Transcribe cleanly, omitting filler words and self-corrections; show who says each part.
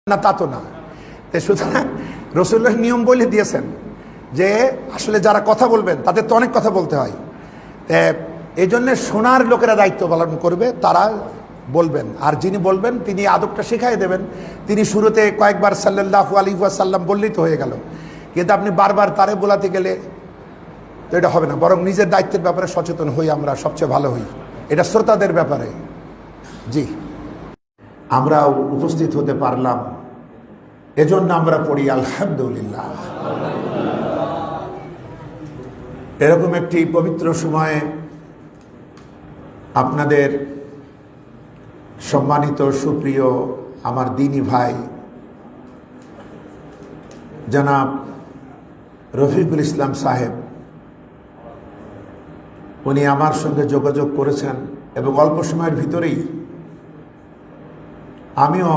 Speaker 1: না তা তো না। সুতরাং রাসূলুল্লাহ নিয়ম বলে দিয়েছেন যে আসলে যারা কথা বলবেন তাদের তো অনেক কথা বলতে হয়, এই জন্যে শোনার লোকেরা দায়িত্ব পালন করবে, তারা বলবেন। আর যিনি বলবেন তিনি আদবটা শিখাই দেবেন। তিনি শুরুতে কয়েকবার সাল্লাল্লাহু আলাইহি ওয়াসাল্লাম বললেই তো হয়ে গেল, কিন্তু আপনি বারবার তারে বলাতে গেলে তো এটা হবে না। বরং নিজের দায়িত্বের ব্যাপারে সচেতন হই, আমরা সবচেয়ে ভালো হই। এটা শ্রোতাদের ব্যাপারে। জি, আমরা উপস্থিত হতে পারলাম, এজন্য আমরা পড়ি আলহামদুলিল্লাহ। এরকম একটি পবিত্র সময়ে আপনাদের সম্মানিত সুপ্রিয় আমার দিনী ভাই জনাব রফিকুল ইসলাম সাহেব, উনি আমার সঙ্গে যোগাযোগ করেছেন এবং অল্প সময়ের ভিতরেই আমিও